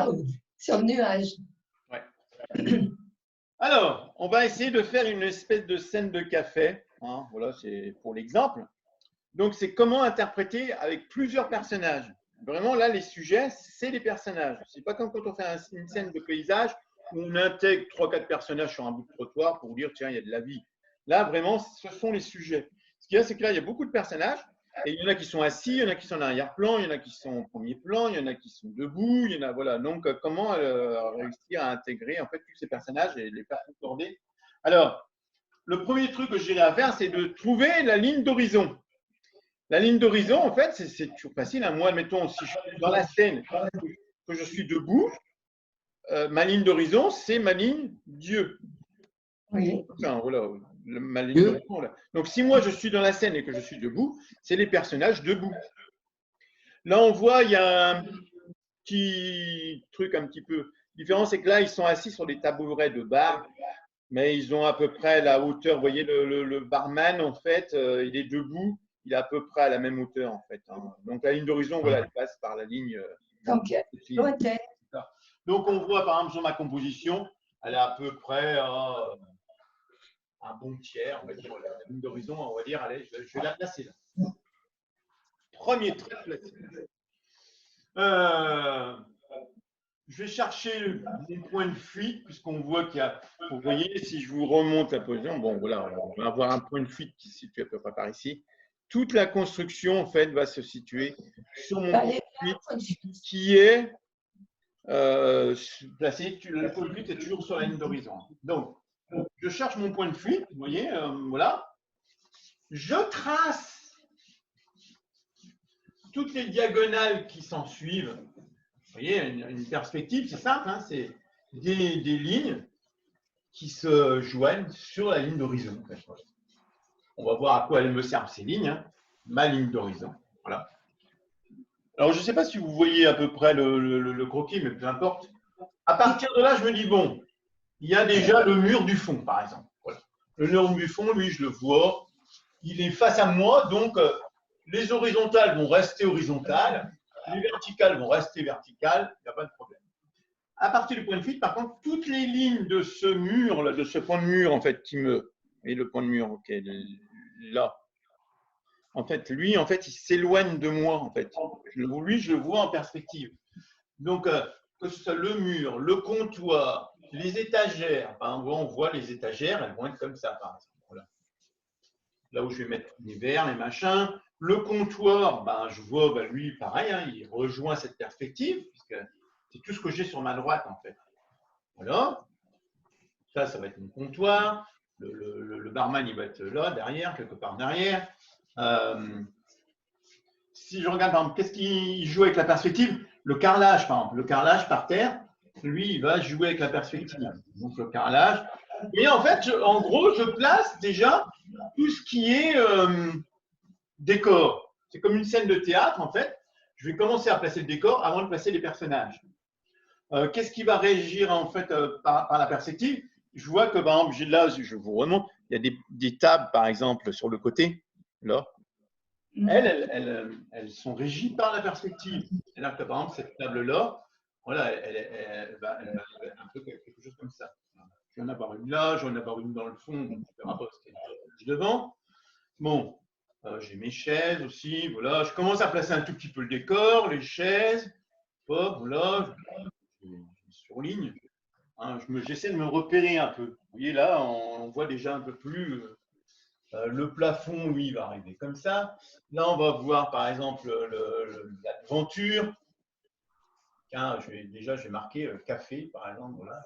cloud, sur le nuage. Ouais. Alors, on va essayer de faire une espèce de scène de café. Hein, voilà, c'est pour l'exemple. Donc, c'est comment interpréter avec plusieurs personnages. Vraiment, là, les sujets, c'est les personnages. C'est pas comme quand on fait une scène de paysage où on intègre 3-4 personnages sur un bout de trottoir pour dire, tiens, il y a de la vie. Là, vraiment, ce sont les sujets. Ce qu'il y a, c'est que là, il y a beaucoup de personnages. Et il y en a qui sont assis, il y en a qui sont en arrière-plan, il y en a qui sont au premier plan, il y en a qui sont debout, il y en a, voilà. Donc, comment réussir à intégrer en fait tous ces personnages et les faire concorder. Alors, le premier truc que j'irai à faire, c'est de trouver la ligne d'horizon. La ligne d'horizon, en fait, c'est toujours facile. Hein. Moi, mettons, si je suis dans la scène, que je suis debout, ma ligne d'horizon, c'est ma ligne Dieu. Oui. Enfin, voilà, ma ligne d'horizon. Là. Donc, si moi, je suis dans la scène et que je suis debout, c'est les personnages debout. Là, on voit, il y a un petit truc un petit peu différent, c'est que là, ils sont assis sur des tabourets de bar, mais ils ont à peu près la hauteur. Vous voyez, le barman, en fait, il est debout. Il est à peu près à la même hauteur, en fait. Hein. Donc, la ligne d'horizon, voilà, elle passe par la ligne. Donc, okay. Donc, on voit, par exemple, sur ma composition, elle est à peu près un bon tiers, on va dire. La ligne d'horizon, on va dire, allez, je vais la placer là. Premier trait placé. Je vais chercher mon point de fuite, puisqu'on voit qu'il y a. Vous voyez, si je vous remonte la position, bon, voilà, on va avoir un point de fuite qui se situe à peu près par ici. Toute la construction, en fait, va se situer sur mon point de fuite qui est placé. Le point de fuite est toujours sur la ligne d'horizon. Donc, je cherche mon point de fuite, vous voyez, voilà. Je trace toutes les diagonales qui s'en suivent. Vous voyez, une perspective, c'est simple, hein, c'est des lignes qui se joignent sur la ligne d'horizon. En fait. On va voir à quoi elles me servent ces lignes. Hein. Ma ligne d'horizon. Voilà. Alors, je ne sais pas si vous voyez à peu près le croquis, mais peu importe. À partir de là, je me dis, bon, il y a déjà le mur du fond, par exemple. Voilà. Le mur du fond, lui, je le vois. Il est face à moi, donc les horizontales vont rester horizontales, les verticales vont rester verticales, il n'y a pas de problème. À partir du point de fuite, par contre, toutes les lignes de ce mur, là, de ce point de mur, en fait, qui me. Et le point de mur, ok, là. En fait, lui, en fait, il s'éloigne de moi, en fait. Lui, je le vois en perspective. Donc, que ce soit le mur, le comptoir, les étagères, par exemple, on voit les étagères, elles vont être comme ça, par exemple. Voilà. Là où je vais mettre les verres, les machins. Le comptoir, ben, je vois, ben, lui, pareil, hein, il rejoint cette perspective, puisque c'est tout ce que j'ai sur ma droite, en fait. Voilà. Ça va être mon comptoir. Le barman, il va être là, derrière, quelque part derrière. Si je regarde, par exemple, qu'est-ce qui joue avec la perspective? Le carrelage, par exemple. Le carrelage par terre, lui, il va jouer avec la perspective. Donc, le carrelage. Et en fait, en gros, je place déjà tout ce qui est décor. C'est comme une scène de théâtre, en fait. Je vais commencer à placer le décor avant de placer les personnages. Qu'est-ce qui va régir, en fait, par la perspective? Je vois que, par exemple, là, je vous remonte, il y a des tables, par exemple, sur le côté, là. Elles sont régies par la perspective. C'est-à-dire que, par exemple, cette table-là, voilà, elle va un peu quelque chose comme ça. Je vais en avoir une là, je vais en avoir une dans le fond, donc je ne verrai pas ce qu'il y a devant. Bon, j'ai mes chaises aussi, voilà. Je commence à placer un tout petit peu le décor, les chaises. Hop, voilà, je surligne. Hein, j'essaie de me repérer un peu. Vous voyez là, on voit déjà un peu plus le plafond, lui, il va arriver comme ça. Là, on va voir par exemple la devanture. Tiens, je vais marquer café, par exemple. Voilà.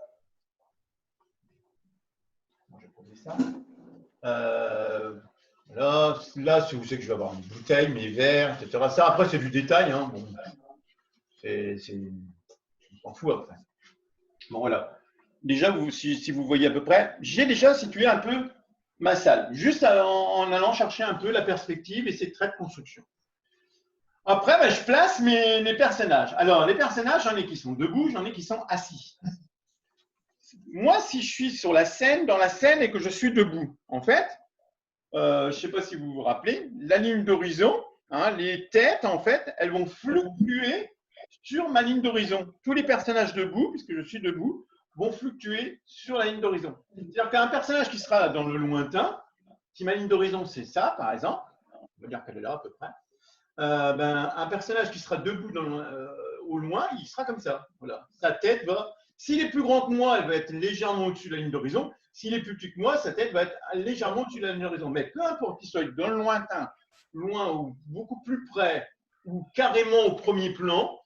Je vais poser ça. Là, si vous savez que je vais avoir une bouteille, mes verres, etc. Ça, après, c'est du détail. Hein. Bon, on s'en fout après. Bon, voilà. Déjà, si vous voyez à peu près, j'ai déjà situé un peu ma salle, juste en allant chercher un peu la perspective et ses traits de construction. Après, ben, je place mes personnages. Alors, les personnages, j'en ai qui sont debout, j'en ai qui sont assis. Moi, si je suis sur la scène, dans la scène et que je suis debout, en fait, je ne sais pas si vous vous rappelez, la ligne d'horizon, hein, les têtes, en fait, elles vont fluctuer sur ma ligne d'horizon. Tous les personnages debout, puisque je suis debout, vont fluctuer sur la ligne d'horizon. C'est-à-dire qu'un personnage qui sera dans le lointain, si ma ligne d'horizon c'est ça, par exemple, on va dire qu'elle est là à peu près, un personnage qui sera debout au loin, il sera comme ça. Voilà. Sa tête va, s'il est plus grand que moi, elle va être légèrement au-dessus de la ligne d'horizon. S'il est plus petit que moi, sa tête va être légèrement au-dessus de la ligne d'horizon. Mais peu importe qu'il soit dans le lointain, loin ou beaucoup plus près, ou carrément au premier plan,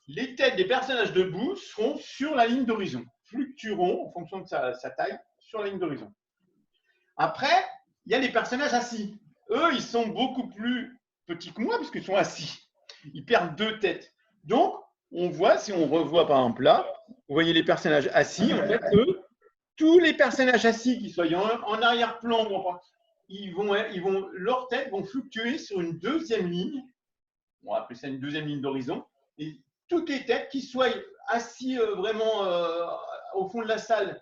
les têtes des personnages debout seront sur la ligne d'horizon, fluctueront en fonction de sa taille sur la ligne d'horizon. Après, il y a les personnages assis. Eux, ils sont beaucoup plus petits que moi puisqu'ils sont assis. Ils perdent 2 têtes. Donc, on voit, si on revoit par exemple là, vous voyez les personnages assis, en fait, eux, tous les personnages assis qui soient en arrière-plan, leurs têtes vont fluctuer sur une deuxième ligne, on va appeler ça une deuxième ligne d'horizon, et toutes les têtes qui soient assis vraiment au fond de la salle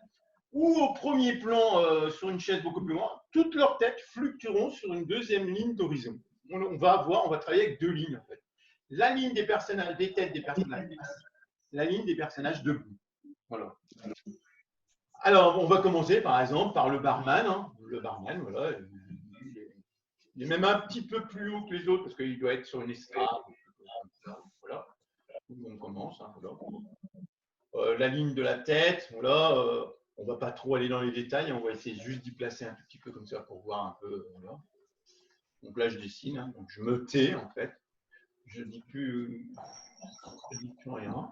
ou au premier plan sur une chaise beaucoup plus loin, toutes leurs têtes fluctueront sur une deuxième ligne d'horizon. On va travailler avec 2 lignes en fait. La ligne des personnages, des têtes des personnages assis, la ligne des personnages debout. Voilà. Alors, on va commencer par exemple par le barman. Hein. Le barman, voilà, il est même un petit peu plus haut que les autres parce qu'il doit être sur une estrade. Voilà. On commence. Hein, voilà. La ligne de la tête, voilà. On ne va pas trop aller dans les détails, on va essayer juste d'y placer un tout petit peu comme ça pour voir un peu. Voilà. Donc là, je dessine, hein, donc je me tais en fait. Je ne dis plus rien.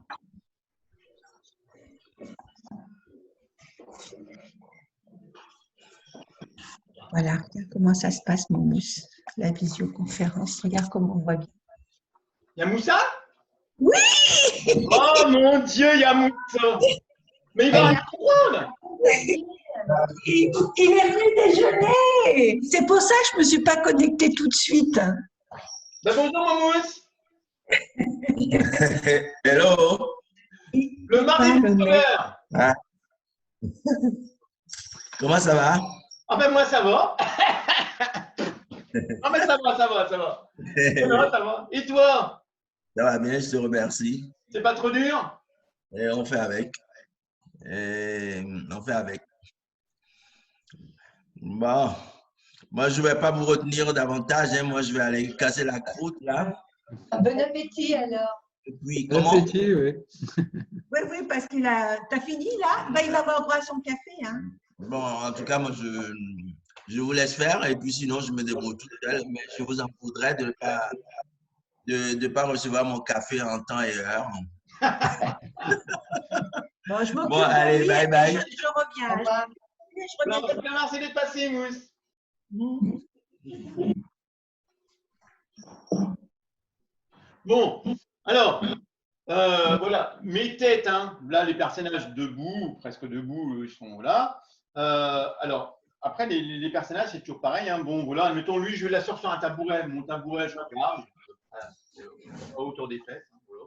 Voilà, regarde comment ça se passe, Moumous. La visioconférence, regarde comment on voit bien. Il y a Moussa? Oui! Oh mon Dieu, il y a Moussa! Mais il va rien comprendre! Il est venu déjeuner. C'est pour ça que je ne me suis pas connectée tout de suite. Ben bonjour, Mamousse! Hello. Le mardi de sauveur! Ah. Comment ça va? Ah ben moi, ça va. Ah mais ça va. Ça va. Et toi? Ça va bien, je te remercie. C'est pas trop dur? Et on fait avec. On fait avec. Bon, moi, je ne vais pas vous retenir davantage. Hein. Moi, je vais aller casser la croûte, là. Bon appétit, alors. Et puis, Bon comment? appétit, oui. Oui, parce qu'il a… T'as fini, là? Ben, il va avoir droit à son café, hein. Bon, en tout cas, moi, je vous laisse faire. Et puis, sinon, je me débrouille tout seul. Mais je vous en voudrais de ne pas recevoir mon café en temps et heure. Bon, je m'occupe Bon, allez, de lui, bye bye. Je reviens. Je reviens. Merci d'être passé, Mousse. Bon, alors, voilà, mes têtes, hein, là, les personnages debout, presque debout, ils sont là. Alors, après, les personnages, c'est toujours pareil. Hein. Bon, voilà, admettons, lui, je vais l'asseoir sur un tabouret. Mon tabouret, je regarde, autour des fesses. Hein, voilà.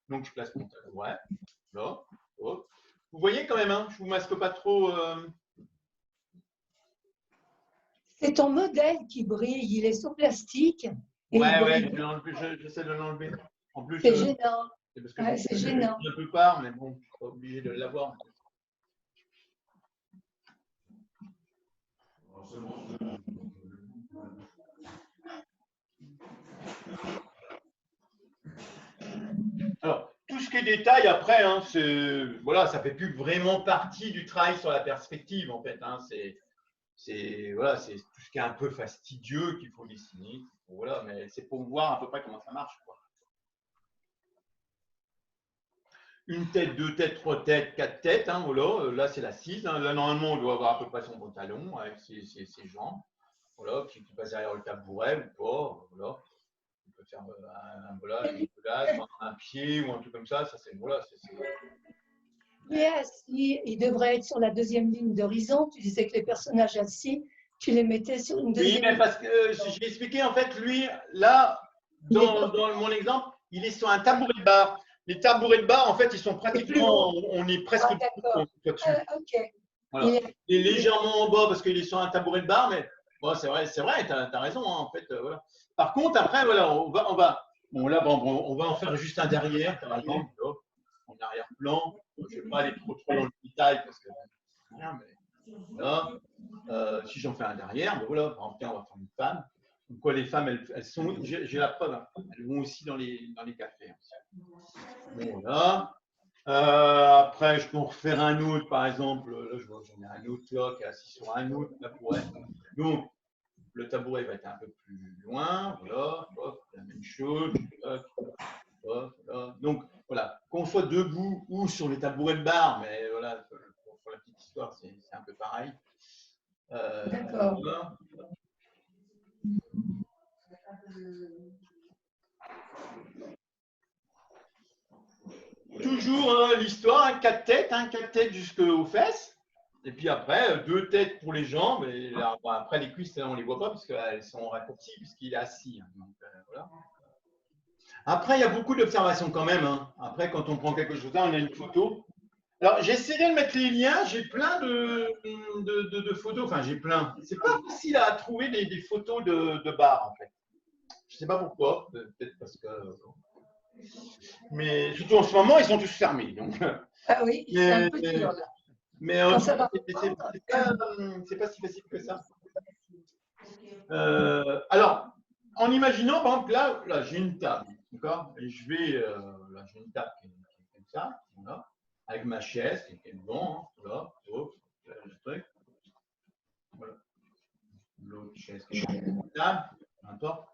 Donc, je place mon tabouret. Là. Hop. Vous voyez quand même, hein, je ne vous masque pas trop. C'est ton modèle qui brille, il est sous plastique. Ouais, j'essaie de l'enlever. En plus, c'est gênant. C'est parce que c'est gênant. Je ne peux pas, mais bon, je ne suis pas obligé de l'avoir. Alors, tout ce qui est détail après, hein, voilà, ça ne fait plus vraiment partie du travail sur la perspective en fait. Hein, voilà, c'est tout ce qui est un peu fastidieux qu'il faut dessiner. Voilà, mais c'est pour voir à peu près comment ça marche. Quoi. Une tête, 2 têtes, 3 têtes, 4 têtes. Hein, voilà. Là, c'est l'assise. Hein. Là, normalement, on doit avoir à peu près son pantalon avec ses jambes. Voilà, qui passe derrière le tabouret ou pas. Voilà. On peut faire un pied ou un truc comme ça. Ça c'est voilà. Il est assis, il devrait être sur la deuxième ligne d'horizon. Tu disais que les personnages assis, tu les mettais sur une deuxième ligne. Oui, mais parce que j'ai expliqué, en fait, lui, là, dans mon exemple, il est sur un tabouret de bar. Les tabourets de bar, en fait, ils sont pratiquement, on est presque dessus. Ok. Voilà. Il est légèrement en bas parce qu'il est sur un tabouret de bar, mais bon, c'est vrai, tu as raison, hein, en fait. Voilà. Par contre, après, voilà, Bon, là, on va en faire juste un derrière, par exemple, là, en arrière-plan. Je ne vais pas aller trop dans le détail parce que rien, mais là, si j'en fais un derrière, ben voilà, par exemple, on va faire une femme. Donc, quoi, les femmes, elles sont, j'ai la preuve, hein, elles vont aussi dans les cafés. Bon, voilà. Après, je peux en refaire un autre, par exemple. Là, j'en ai un autre là qui est assis sur un autre tabouret. Donc, le tabouret va être un peu plus loin. Voilà, hop, la même chose. Hop, hop, voilà. Donc, voilà, qu'on soit debout ou sur les tabourets de bar, mais voilà, pour la petite histoire, c'est un peu pareil. D'accord. Voilà. Toujours l'histoire, 4 têtes, 4 têtes jusqu'aux fesses. Et puis après, 2 têtes pour les jambes. Et là, bon, après, les cuisses, on ne les voit pas parce qu'elles sont raccourcies puisqu'il est assis. Donc, voilà. Après, il y a beaucoup d'observations quand même. Après, quand on prend quelque chose là, on a une photo. Alors, j'ai essayé de mettre les liens. J'ai plein de photos. Enfin, j'ai plein. C'est pas facile à trouver des photos de bar, en fait. Je ne sais pas pourquoi. Peut-être parce que… Mais surtout en ce moment, ils sont tous fermés. Donc, Ah oui, c'est un peu dur là. mais Quand ça va c'est pas si facile que ça. Alors, en imaginant, par exemple, là j'ai une table, d'accord? Et je vais, là, j'ai une table qui est comme ça, voilà, avec ma chaise qui est devant, hein, voilà, hop, là, le truc, voilà. L'autre chaise qui est sur la table, peu importe.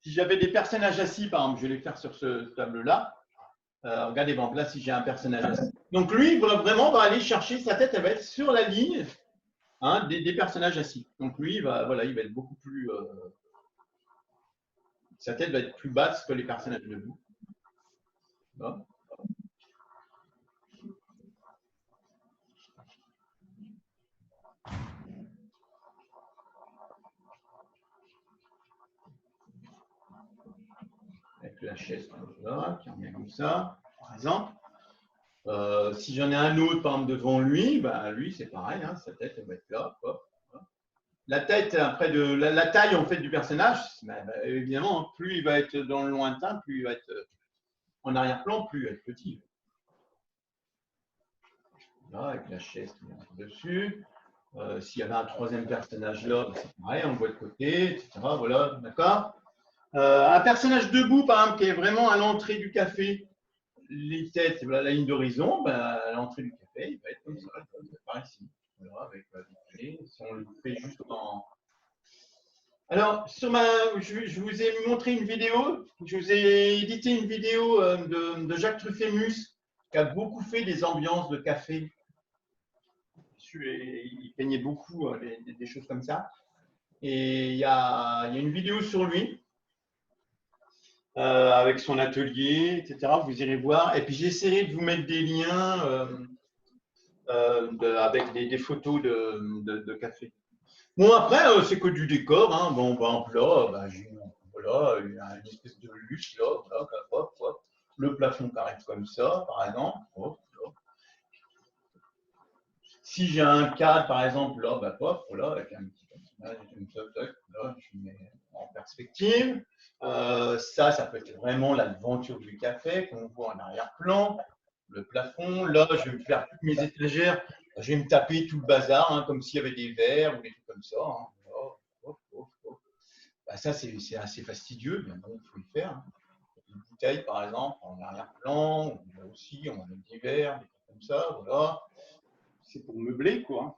Si j'avais des personnages assis, par exemple, je vais les faire sur ce table-là. Regardez, bon, là, si j'ai un personnage assis. Donc, lui, vraiment, va aller chercher, sa tête, elle va être sur la ligne des personnages assis. Donc, lui, voilà, il va être beaucoup plus… sa tête va être plus basse que les personnages debout. Bon. Avec la chaise là, qui revient comme ça, par exemple. Si j'en ai un autre, par exemple, devant lui, bah, lui, c'est pareil, sa tête, elle va être là. Hop, hop. La tête, après, la taille, en fait, du personnage, bah, évidemment, plus il va être dans le lointain, plus il va être en arrière-plan, plus il va être petit. Là, avec la chaise qui vient dessus. S'il y avait un troisième personnage là, c'est pareil, on le voit de côté, etc. Voilà, d'accord. Un personnage debout, par exemple, qui est vraiment à l'entrée du café, les têtes, voilà, la ligne d'horizon, à l'entrée du café, il va être comme ça, par ici. Voilà, avec les clés. Si on le fait juste en… Alors, je vous ai montré une vidéo, je vous ai édité une vidéo de Jacques Truffet-Mus, qui a beaucoup fait des ambiances de café. Il peignait beaucoup des choses comme ça. Et il y a une vidéo sur lui, avec son atelier, etc. Vous irez voir. Et puis j'essaierai de vous mettre des liens avec des photos de café. Bon, après, c'est que du décor. Bon, par exemple, là, voilà, il y a une espèce de luce, là, voilà, hop, hop. Le plafond qui arrive comme ça, par exemple. Hop, hop. Si j'ai un cadre, par exemple, là, hop, voilà, avec un petit personnage, là, je mets en perspective. Ça peut être vraiment l'aventure du café qu'on voit en arrière-plan, le plafond. Là, je vais me faire toutes mes étagères. Je vais me taper tout le bazar, comme s'il y avait des verres ou des trucs comme ça. Ça, c'est assez fastidieux, mais bon, il faut le faire. Une bouteille, par exemple, en arrière-plan. Là aussi, on a des verres, des trucs comme ça. Voilà. C'est pour meubler, quoi.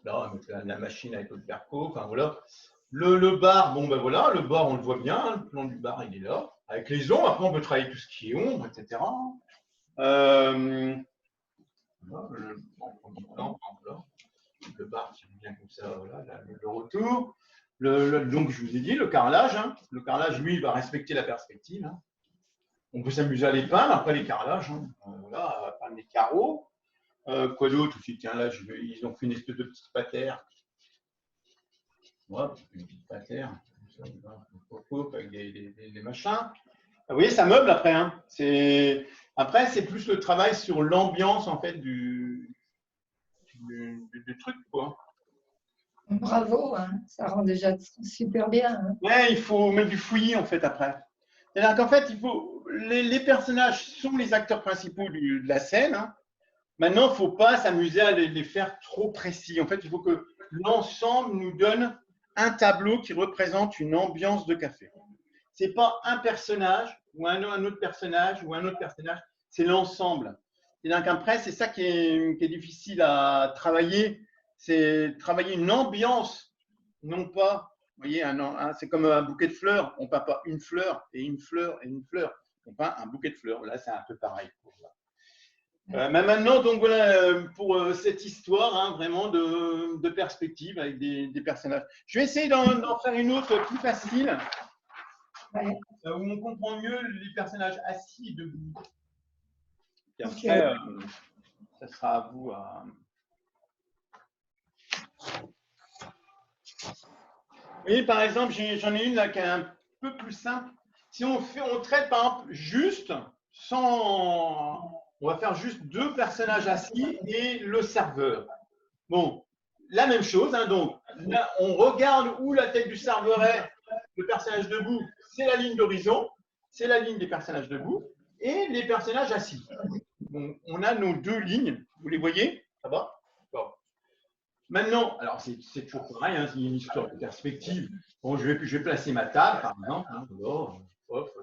Là, avec la machine avec le perco. Enfin, voilà. Le bar, bon, ben voilà, le bar, on le voit bien. Le plan du bar, il est là. Avec les ombres, après, on peut travailler tout ce qui est ombre, etc. Le bar qui revient comme ça, voilà, le retour. Donc, je vous ai dit, le carrelage. Le carrelage, lui, il va respecter la perspective. On peut s'amuser à les peindre, après les carrelages. Voilà, peindre les carreaux. Quoi d'autre aussi? Tiens, là, ils ont fait une espèce de petite patère. Voilà, une petite patère. Avec des machins. Vous voyez, ça meuble après. Après, c'est plus le travail sur l'ambiance en fait du truc, quoi. Bravo, ça rend déjà super bien. Ouais, il faut mettre du fouillis en fait après. C'est-à-dire qu'en fait, les personnages sont les acteurs principaux de la scène. Hein. Maintenant, il ne faut pas s'amuser à les faire trop précis. En fait, il faut que l'ensemble nous donne un tableau qui représente une ambiance de café. Ce n'est pas un personnage ou un autre personnage ou un autre personnage, c'est l'ensemble. C'est-à-dire qu'après, c'est ça qui est difficile à travailler, c'est travailler une ambiance, non pas, vous voyez, c'est comme un bouquet de fleurs, on ne peint pas une fleur et une fleur et une fleur, on peint un bouquet de fleurs, là c'est un peu pareil. Mais maintenant, donc voilà, pour cette histoire, hein, vraiment de perspective avec des personnages. Je vais essayer d'en faire une autre plus facile, Ouais. où on comprend mieux les personnages assis et debout. Et Ok. après, ça sera à vous. Vous voyez, par exemple, j'en ai une là qui est un peu plus simple. Si on traite par exemple juste, on va faire juste deux personnages assis et le serveur. Bon, la même chose, hein, donc là, on regarde où la tête du serveur est, le personnage debout, c'est la ligne d'horizon, c'est la ligne des personnages debout, et les personnages assis. Donc, on a nos deux lignes, vous les voyez? Ça va? Bon. Maintenant, alors c'est toujours pareil, hein, il y a une histoire de perspective. Bon, je vais placer ma table, par exemple. Hein,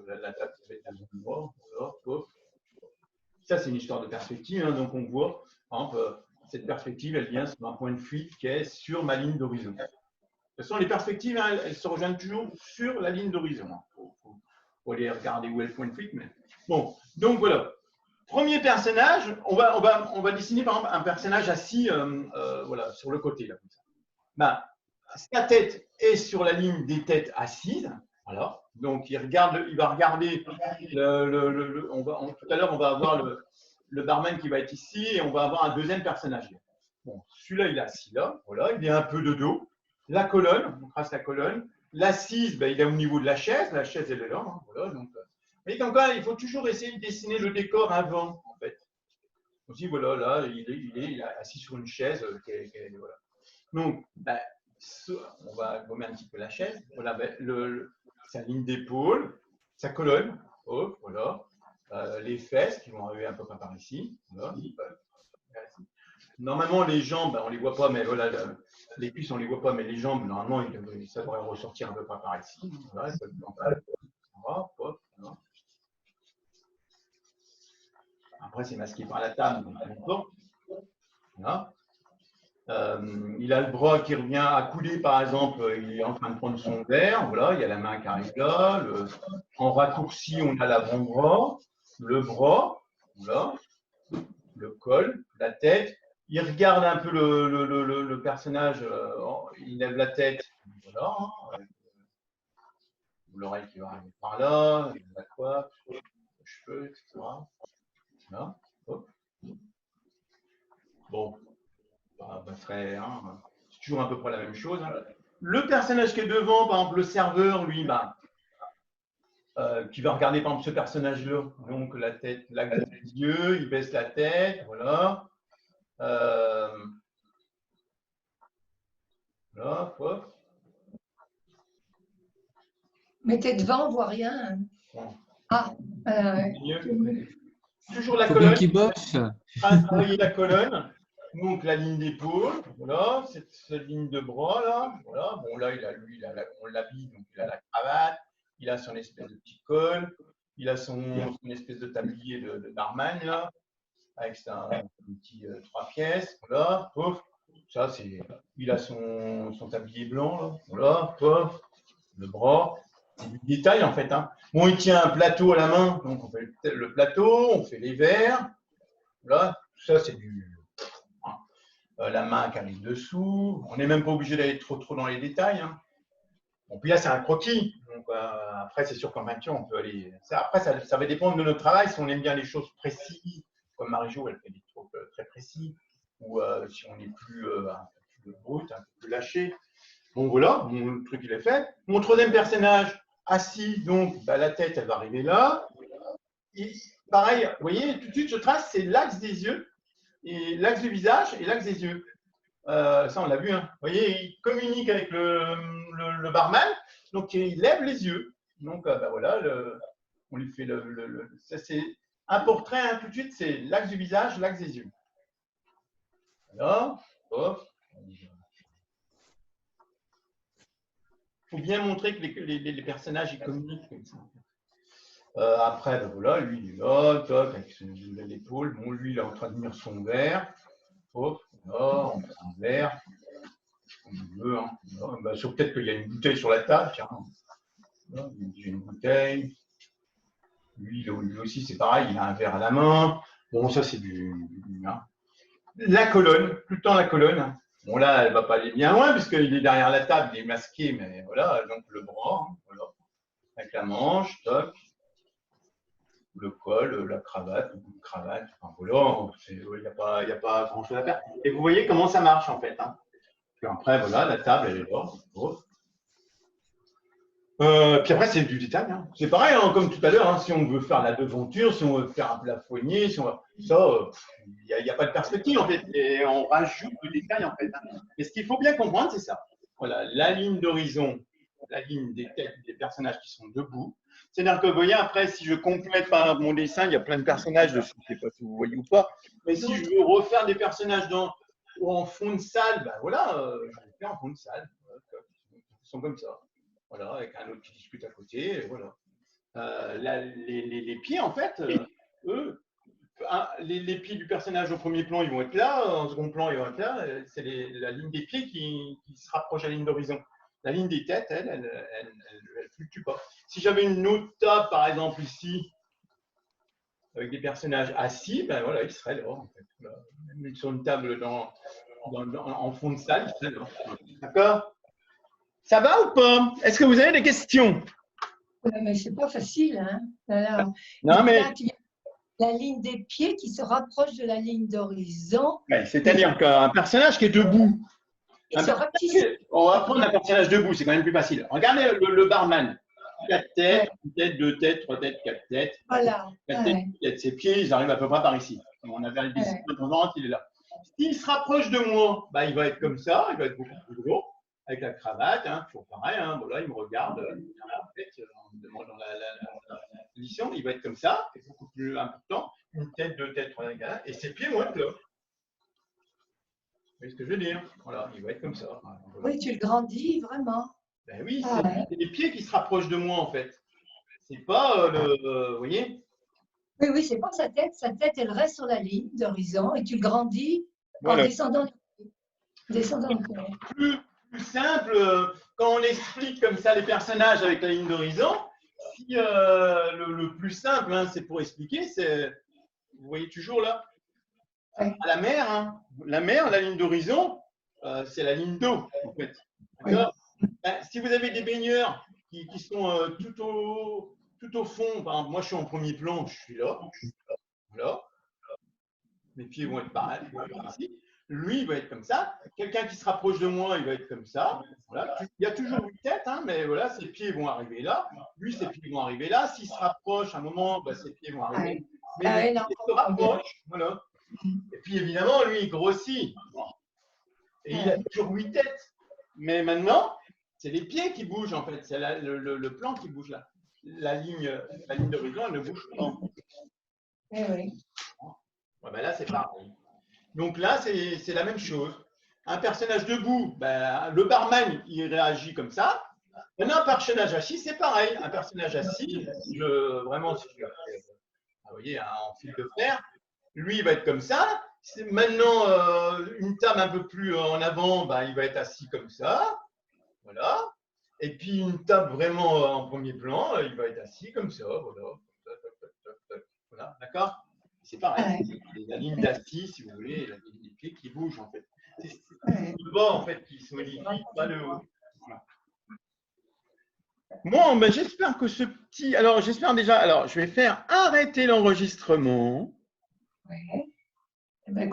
la table qui va être à l'endroit, ça, c'est une histoire de perspective, hein, donc on voit, par exemple, cette perspective, elle vient sur un point de fuite qui est sur ma ligne d'horizon. De toute façon, les perspectives, hein, elles se rejoignent toujours sur la ligne d'horizon. Il faut aller regarder où est le point de fuite. Mais... Bon, donc voilà. Premier personnage, on va dessiner par exemple un personnage assis voilà, sur le côté. Là, comme ça. Ben, sa tête est sur la ligne des têtes assises. Voilà. Donc il va regarder. Tout à l'heure, on va avoir le barman qui va être ici et on va avoir un deuxième personnage. Bon, celui-là, il est assis là. Voilà, il est un peu de dos. La colonne, on trace la colonne. L'assise, ben, il est au niveau de la chaise. La chaise, elle est là. Hein, voilà, donc, mais comme quoi, il faut toujours essayer de dessiner le décor avant, en fait. Aussi, voilà, là, il est assis sur une chaise. Voilà. Donc, ben, on va gommer un petit peu la chaise. Voilà, ben, sa ligne d'épaule, sa colonne, hop, voilà. Les fesses qui vont arriver à peu près par ici. Voilà. Normalement, les jambes, ben, on ne les voit pas, mais voilà, les cuisses, on ne les voit pas, mais les jambes, normalement, ça devrait ressortir à peu près par ici. Voilà, ça, hop, hop, voilà. Après, c'est masqué par la table, donc peu importe. Voilà. Il a le bras qui revient accoudé, par exemple, il est en train de prendre son verre. Voilà, il y a la main qui arrive là. En raccourci, on a l'avant-bras, le bras, voilà, le col, la tête. Il regarde un peu le personnage, il lève la tête, voilà, hein, l'oreille qui va arriver par là, la coiffe, les cheveux, etc. Voilà. Hop. Bon, c'est toujours à peu près la même chose. Hein. Le personnage qui est devant, par exemple, le serveur, lui, qui va regarder, par exemple, ce personnage-là, donc la tête, l'axe des yeux, il baisse la tête, voilà. Voilà, hop. Mais t'es devant, on voit rien. Bon. Ah, toujours la Faut colonne. bien qu'il bosse. Travailler la colonne. Donc la ligne d'épaule, voilà, cette ligne de bras là, voilà. Bon là, on l'habille, donc il a la cravate, il a son espèce de petit col, il a son espèce de tablier de barman là, avec un petit 3 pièces, voilà, pof. Ça c'est, il a son tablier blanc là, voilà, pof, le bras. C'est du détail en fait. Hein. Bon, il tient un plateau à la main, donc on fait le plateau, on fait les verres, voilà, tout ça c'est du. La main qui arrive dessous. On n'est même pas obligé d'aller trop dans les détails. Hein. Bon, puis là, c'est un croquis. Donc, après, c'est sûr qu'en peinture, on peut aller. Après, ça va dépendre de notre travail. Si on aime bien les choses précises, comme Marie-Jo, elle fait des trucs très précis, ou si on est plus, un peu plus brut, un peu plus lâché. Bon, voilà, le truc, il est fait. Mon troisième personnage, assis, donc la tête, elle va arriver là. Et, pareil, vous voyez, tout de suite, je trace, c'est l'axe des yeux. Et l'axe du visage et l'axe des yeux. Ça, on l'a vu. Hein. Vous voyez, il communique avec le barman, donc il lève les yeux. Donc, voilà, On lui fait ça, c'est un portrait, hein, tout de suite, c'est l'axe du visage, l'axe des yeux. Alors, hop. Il faut bien montrer que les personnages, ils communiquent comme ça. Après, ben voilà, lui, il est là, toc, avec l'épaule. Bon, lui, il est en train de tenir son verre. Hop, là, on prend un verre. Comme on veut, hein. Ben, peut-être qu'il y a une bouteille sur la table, tiens. Là, j'ai une bouteille. Lui aussi, c'est pareil, il a un verre à la main. Bon, ça, c'est hein. La colonne, tout le temps la colonne. Bon, là, elle ne va pas aller bien loin, puisqu'il est derrière la table, il est masqué, mais voilà, donc le bras, hein, voilà. Avec la manche, toc. Le col, la cravate, le bout de cravate, enfin voilà, il n'y a pas grand-chose à faire. Et vous voyez comment ça marche en fait. Hein. Puis après, voilà, la table, elle est là. Puis après, c'est du détail. Hein. C'est pareil, hein, comme tout à l'heure, hein, si on veut faire la devanture, si on veut faire un plafonnier, si on va... ça, il n'y a pas de perspective en fait. Et on rajoute du détail en fait. Hein. Et ce qu'il faut bien comprendre, c'est ça. Voilà, la ligne d'horizon, la ligne des têtes des personnages qui sont debout. C'est-à-dire que vous voyez, après, si je complète par mon dessin, il y a plein de personnages dessus, je ne sais pas si vous voyez ou pas, mais si je veux refaire des personnages en fond de salle, ben voilà, je les fais en fond de salle. Ils sont comme ça. Voilà, avec un autre qui discute à côté, et voilà. Les pieds, en fait, eux, les pieds du personnage au premier plan, ils vont être là, en second plan, ils vont être là. C'est la ligne des pieds qui se rapproche à la ligne d'horizon. La ligne des têtes, elle ne fluctue pas. Si j'avais une autre table, par exemple, ici, avec des personnages assis, ben voilà, ils seraient là. En fait. Voilà. Même sur une table en fond de salle, ils seraient là. D'accord? Ça va ou pas? Est-ce que vous avez des questions? Mais c'est pas facile. Hein. Alors, non, mais... la ligne des pieds qui se rapproche de la ligne d'horizon. Ouais, c'est-à-dire qu'un personnage qui est debout. On va prendre un personnage debout, c'est quand même plus facile. Regardez le barman. 4 têtes, une tête, 2 têtes, 3 têtes, 4 têtes. Voilà. 4 têtes, 2 têtes. Ses pieds, ils arrivent à peu près par ici. On avait le dessin de temps en temps, il est là. S'il se rapproche de moi, bah, il va être comme ça, il va être beaucoup plus gros, avec la cravate, hein, toujours pareil. Hein, voilà, il me regarde, en fait, en me demandant la position, il va être comme ça, c'est beaucoup plus important. Une tête, 2 têtes, 3 têtes, et ses pieds vont être là. Vous voyez ce que je veux dire? Voilà, il va être comme ça. Voilà. Oui, tu le grandis vraiment. Ben oui, c'est les pieds qui se rapprochent de moi en fait. C'est pas vous voyez? Oui, oui, c'est pas sa tête. Sa tête, elle reste sur la ligne d'horizon et tu le grandis en descendant plus simple, quand on explique comme ça les personnages avec la ligne d'horizon, si le plus simple, hein, c'est pour expliquer, c'est, vous voyez toujours là, à la mer, hein, la mer, la ligne d'horizon, c'est la ligne d'eau en fait. D'accord? Ben, si vous avez des baigneurs qui sont tout au fond, par exemple, moi je suis en premier plan, je suis là, voilà. Mes pieds vont être pareils, ici. Lui, il va être comme ça. Quelqu'un qui se rapproche de moi, il va être comme ça. Voilà. Il y a toujours une tête, hein, mais voilà, ses pieds vont arriver là. Lui, ses pieds vont arriver là. S'il se rapproche à un moment, ben, ses pieds vont arriver. Mais il se rapproche, voilà. Et puis évidemment, lui, il grossit. Et il a toujours 8 têtes. Mais maintenant, c'est les pieds qui bougent en fait. C'est le plan qui bouge là. La ligne d'horizon, elle ne bouge pas. Oui, oui. Ouais, ben là, c'est pareil. Donc là, c'est la même chose. Un personnage debout, ben, le barman, il réagit comme ça. Maintenant, un personnage assis, c'est pareil. Un personnage assis, vraiment, si je vous voyez, en fil de fer, lui, il va être comme ça. Maintenant, une table un peu plus en avant, ben, il va être assis comme ça. Voilà. Et puis, une table vraiment en premier plan, il va être assis comme ça. Voilà. Voilà. D'accord? C'est pareil. C'est la ligne d'assis, si vous voulez, la ligne des pieds qui bouge, en fait. C'est le bas, en fait, qui se modifie, pas le haut. Voilà. Bon, ben, j'espère que ce petit… Alors, j'espère déjà… Alors, je vais faire arrêter l'enregistrement. Ouais.